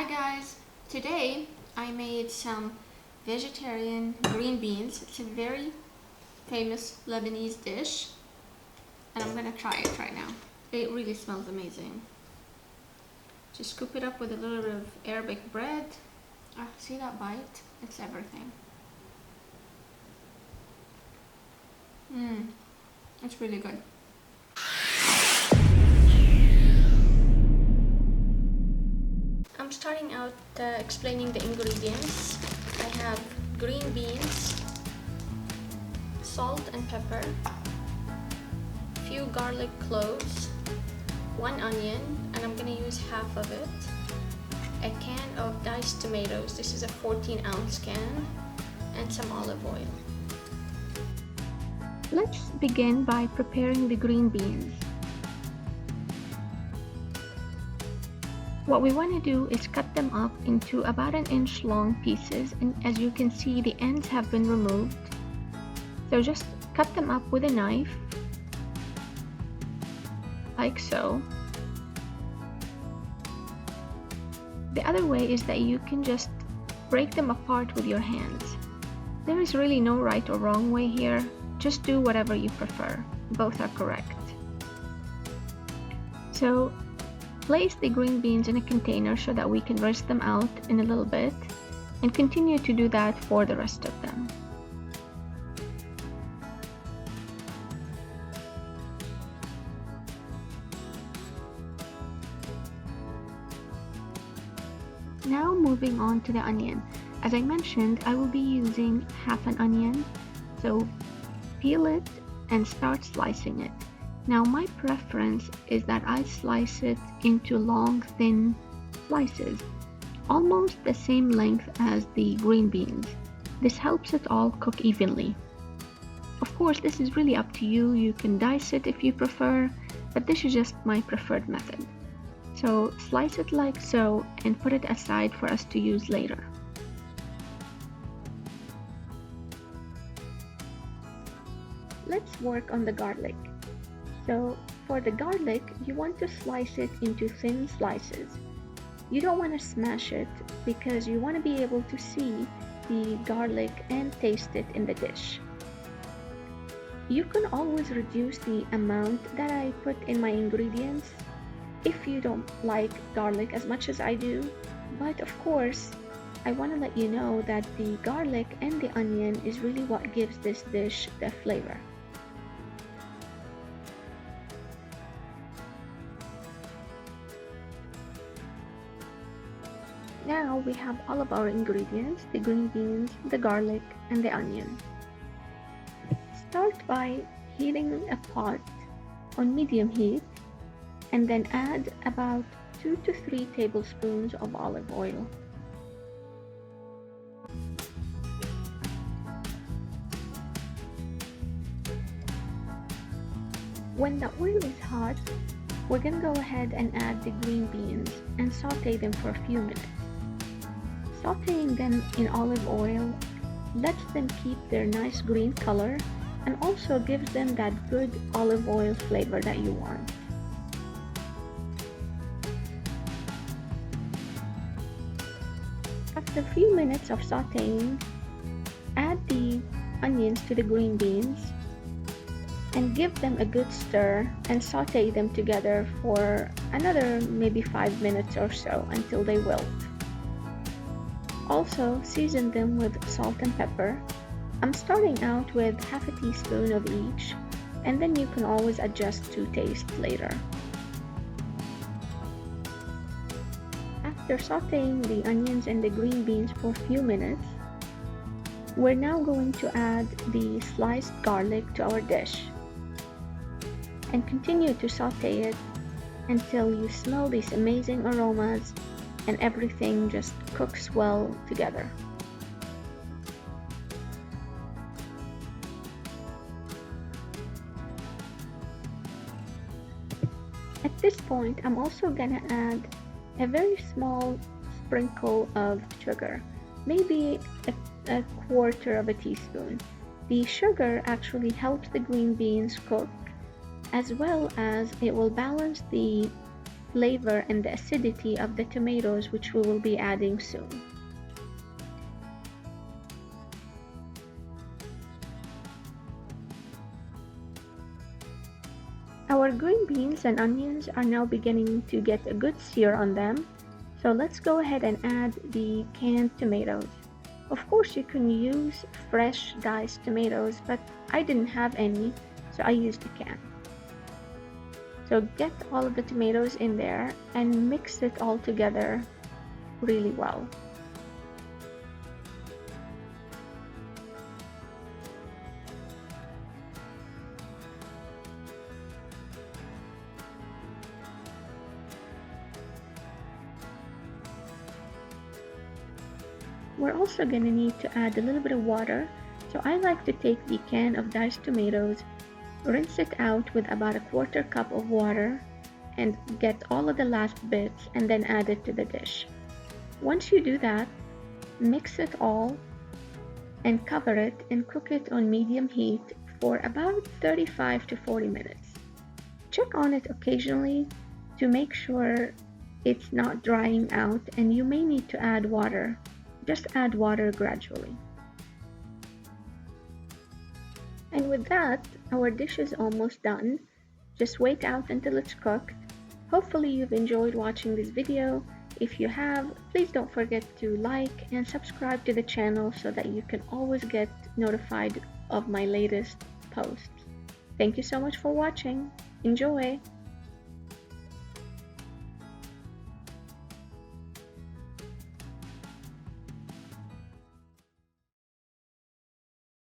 Hi guys! Today I made some vegetarian green beans. It's a very famous Lebanese dish and I'm gonna try it right now. It really smells amazing. Just scoop it up with a little bit of Arabic bread. See that bite? It's everything. It's really good. I'm starting out explaining the ingredients. I have green beans, salt and pepper, few garlic cloves, 1 onion, and I'm gonna use half of it, a can of diced tomatoes, this is a 14-ounce can, and some olive oil. Let's begin by preparing the green beans. What we want to do is cut them up into about 1 inch long pieces, and as you can see the ends have been removed. So just cut them up with a knife, like so. The other way is that you can just break them apart with your hands. There is really no right or wrong way here, just do whatever you prefer, both are correct. So place the green beans in a container so that we can rinse them out in a little bit, and continue to do that for the rest of them. Now moving on to the onion. As I mentioned, I will be using half an onion, so peel it and start slicing it. Now my preference is that I slice it into long, thin slices, almost the same length as the green beans. This helps it all cook evenly. Of course, this is really up to you. You can dice it if you prefer, but this is just my preferred method. So slice it like so and put it aside for us to use later. Let's work on the garlic. So for the garlic, you want to slice it into thin slices. You don't want to smash it because you want to be able to see the garlic and taste it in the dish. You can always reduce the amount that I put in my ingredients if you don't like garlic as much as I do, but of course I want to let you know that the garlic and the onion is really what gives this dish the flavor. Now we have all of our ingredients, the green beans, the garlic, and the onion. Start by heating a pot on medium heat and then add about 2 to 3 tablespoons of olive oil. When the oil is hot, we're going to go ahead and add the green beans and saute them for a few minutes. Sauteing them in olive oil lets them keep their nice green color and also gives them that good olive oil flavor that you want. After a few minutes of sauteing, add the onions to the green beans and give them a good stir and saute them together for another maybe 5 minutes or so until they wilt. Also season them with salt and pepper. I'm starting out with half a teaspoon of each, and then you can always adjust to taste later. After sauteing the onions and the green beans for a few minutes, we're now going to add the sliced garlic to our dish and continue to saute it until you smell these amazing aromas and everything just cooks well together. At this point, I'm also gonna add a very small sprinkle of sugar, maybe a quarter of a teaspoon. The sugar actually helps the green beans cook, as well as it will balance the flavor and the acidity of the tomatoes, which we will be adding soon. Our green beans and onions are now beginning to get a good sear on them, so let's go ahead and add the canned tomatoes. Of course, you can use fresh diced tomatoes, but I didn't have any, so I used a can. So get all of the tomatoes in there and mix it all together really well. We're also going to need to add a little bit of water, so I like to take the can of diced tomatoes, rinse it out with about a quarter cup of water, and get all of the last bits and then add it to the dish. Once you do that, mix it all and cover it and cook it on medium heat for about 35 to 40 minutes. Check on it occasionally to make sure it's not drying out, and you may need to add water. Just add water gradually. And with that, our dish is almost done. Just wait out until it's cooked. Hopefully you've enjoyed watching this video. If you have, please don't forget to like and subscribe to the channel so that you can always get notified of my latest posts. Thank you so much for watching. Enjoy!